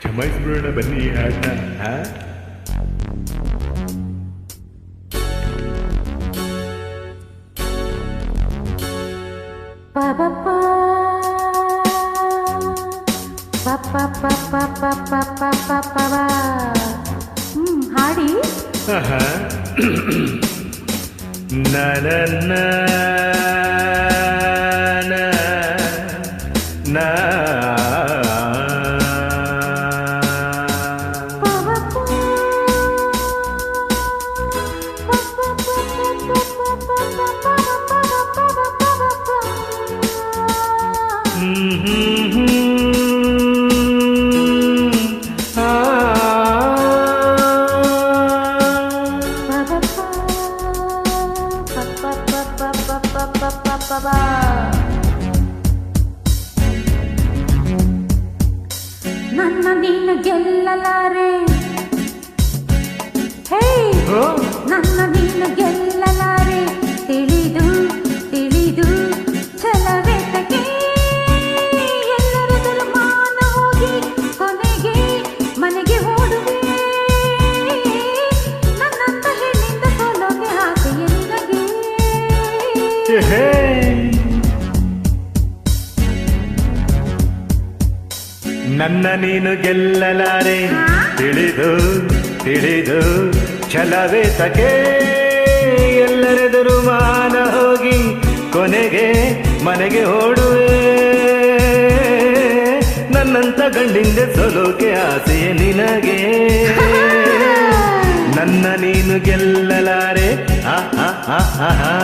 ಜಮಾಯಿಸ್ಬಿಡೋಣ ಬನ್ನಿ ಈ ಹಾಡನ್ನ. ಹಾಡಿ ನನ್ನ ನನ್ನ ನೀನು ಗೆಲ್ಲಲಾರೆ, ಹೇ ನನ್ನ ನೀನು ಗೆಲ್ಲಲಾರೆ, ತಿಳಿದು ತಿಳಿದು ಛಲವೆತಗೆ ಎಲ್ಲರ ಮಾನ ಹೋಗಿ ಕೊನೆಗೆ ಮನೆಗೆ ಓಡುವೆ. ನನ್ನಂತ ಹೆಣ್ಣಿಂದ ಸೋಲೋಕೆ ಆಸೆಯ ನಿನಗೆ. ನನ್ನ ನೀನು ಗೆಲ್ಲಲಾರೆ, ತಿಳಿದು ತಿಳಿದು ಛಲವೇ ತಕೆ ಎಲ್ಲರೆದುರು ಮಾನ ಹೋಗಿ ಕೊನೆಗೆ ಮನೆಗೆ ಓಡುವೆ. ನನ್ನಂತ ಗಂಡಿಂದ ಸೋಲೋಕೆ ಆಸೆಯೇ ನಿನಗೆ. ನನ್ನ ನೀನು ಗೆಲ್ಲಲಾರೆ, ಆ ಆ ಆ ಆ ಆ.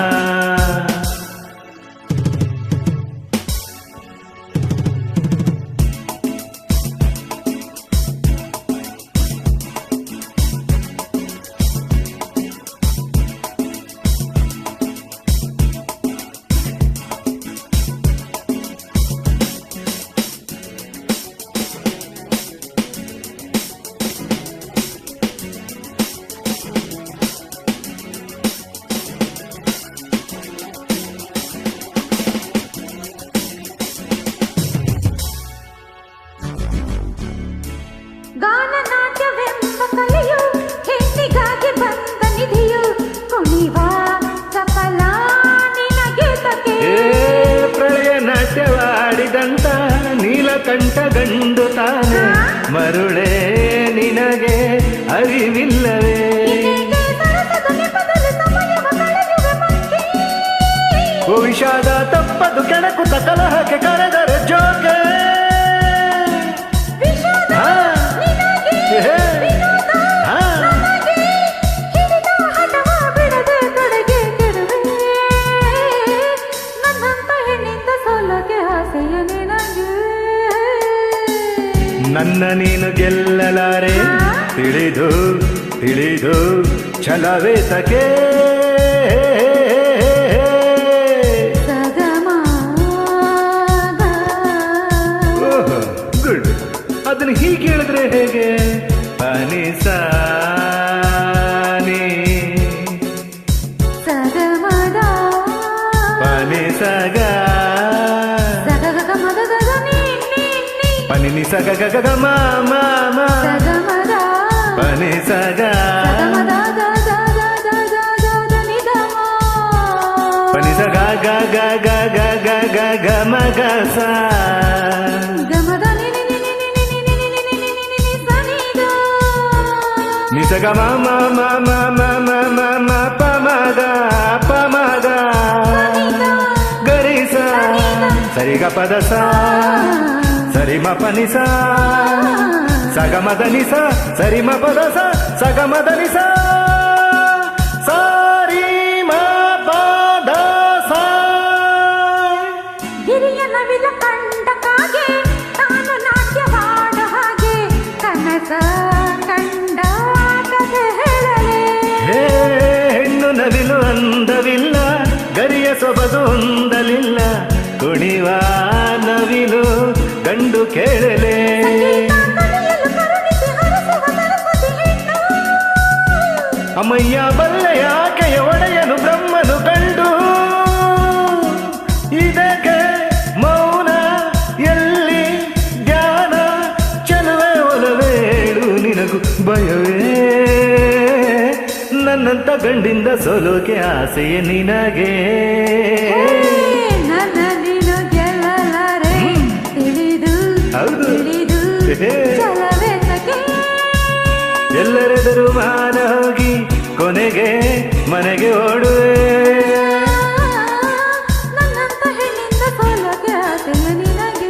ಗಾನನಾಟ್ಯವೆಂಬ ಕಲೆಯು ಹೆಣ್ಣಿಗಾಗಿ ಬಂದ ನಿಧಿಯು, ಕುಣಿವ ಚಪಲ ನಿನಗೆ ತಕೆ. ಪ್ರಳಯ ನಾಟ್ಯವಾಡಿದಂತ ನೀಲಕಂಠ ಗಂಡು ತಾನೆ, ಮರುಳೇ ನಿನಗೆ ಅರಿವಿಲ್ಲವೇ? ಓ ವಿಷಾದ ತಪ್ಪದು ಕೆಣಕುತ್ತ ಕಲಹಕ್ಕೆ ಕರೆದರೆ ಜೋಕೆ. ನನ್ನ ನೀನು ಗೆಲ್ಲಲಾರೆ, ತಿಳಿದು ತಿಳಿದು ಛಲವೇ ತಕೆ. ಗುಡ್. ಅದನ್ನು ಹೀಗೆ ಹೇಳಿದ್ರೆ ಹೇಗೆ? ಪನಿಸಾನಿ ಪನಿಸಗ ಪನಿ ಸಗ ಗ ಗ ಮ ಮ ಮ ಪನಿ ಸಗ ಪನಿ ಸಗ ಗ ಗ ಗ ಗ ಗ ಗ ಗ ಮ ಗ ಸ ನಿ ಸ ಗ ಮ ಮ ಮ ಮ ಮ ಮ ಮ ಮ ಪ ಮ ಗ ಪ ಮ ಗ ಗರಿ ಸ ಸರಿ ಗ ಪದ ಸ ಸರಿ ಮ ಪ ನಿ ಸ ಸ ಗ ಮ ದ ನಿ ಸ ಸರಿ ಮ ಪ ದ ಸ ಸ ಗ ಮ ದ ನಿ ಸ ಸರಿ ಮ ಪ ದ ಸ. ಗಿರಿಯ ನವಿಲ ಕಂಡ ಕಾಗೆ ತಾನು ನಾಟ್ಯವಾಡ ಹಾಗೆ ಕನಸ ಕಂಡ ಕಥೆ ಹೇಳಲೆ. ಹೆಣ್ಣು ನವಿಲು ಅಂದವಿಲ್ಲ, ಗರಿಯ ಸೊಬಗು ಹೊಂದಲಿಲ್ಲ, ಕುಣಿವ ನವಿಲು ಗಂಡು ಕೇಳಲೆ. ಅಮ್ಮಯ್ಯ ಬಲ್ಲೆಯ ಆಕೆಯ ಒಡೆಯನು ಬ್ರಹ್ಮನು ಕಂಡು, ಇದಕ್ಕೆ ಮೌನ ಎಲ್ಲಿ ಭಯವೇ ನನ್ನಂತ ಗಂಡಿಂದ ಸೋಲೋಕೆ ಆಸೆಯೇ ನಿನಗೆ ನನ್ನ ನೀನು ಗೆಲ್ಲಲಾರೆ ತಿಳಿದು ಹೌದು. ತಿಳಿದು ಛಲವೆನ್ನಕ್ಕೆ ಎಲ್ಲರೆದುರು ಮಾನ ಹೋಗಿ ಕೊನೆಗೆ ಮನೆಗೆ ಓಡುವೆ ನನ್ನಂತ ಹೆಣ್ಣಿಂದ ಸೋಲೋಕೆ ಆಸೆಯ ನಿನಗೆ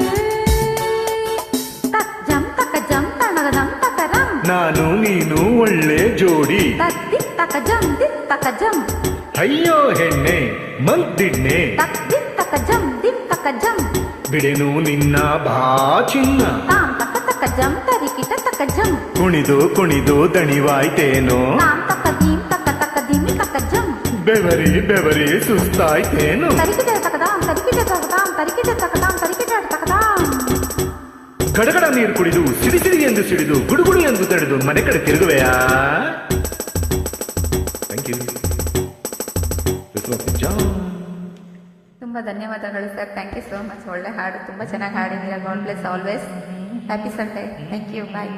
ತಕ್ ಜಂ ತಕ ಜಂ ತಣಗ ಜಂ ತಕರಂ ನಾನು ನೀನು ಒಳ್ಳೆ ಜೋಡಿ ತಕ್ ದಿಕ್ ತಕ ಜಂ ದಿಕ್ ತಕ ಜಂ ಅಯ್ಯೋ ಹೆಣ್ಣೆ ಮಂದಿಣ್ಣೆ ತಕ್ ದಿಕ್ ತಕ ಜಂ ದಿಕ್ ತಕ ಜಂ ಬಿಡೆನು ನಿನ್ನ ಬಾ ಚಿನ್ನ ತಾಂ ತಕ ತಕ ಜಂ ತರಿಕಿಟ ತಕ ಜಂ ಕುಣಿದು ಕುಣಿದು ದಣಿವಾಯ್ತೇನೋ ತಾಂ ತಕ ದೀಂ ತಕ ತಕ ದಿಮಿ ತಕ ಜಂ ಬೆವರಿ ಬೆವರಿ ಸುಸ್ತಾಯ್ತೇನು ತರಿಕಿಟ ತಕದಾಂ ತರಿಕಿಟ ತಕದಾಂ ತರಿಕಿಟ ತಕದಾಂ ತರಿಕಿಟ ತಕದಾಂ ಗಡಗಡ ನೀರು ಕುಡಿದು ಸಿಡಿ ಸಿಡಿ ಎಂದು ಸಿಡಿದು ಗುಡುಗುಡು ಎಂದು ತಡೆದು ಮನೆ ಕಡೆ ತಿರುಗುವೆಯಾ ಥ್ಯಾಂಕ್ ಯು ತುಂಬ ಧನ್ಯವಾದಗಳು sir. Thank you so much. ಒಳ್ಳೆ ಹಾಡು ತುಂಬ ಚೆನ್ನಾಗಿ ಹಾಡಿದ್ದೀರಾ. God bless always. Happy Sunday. Thank you. Bye.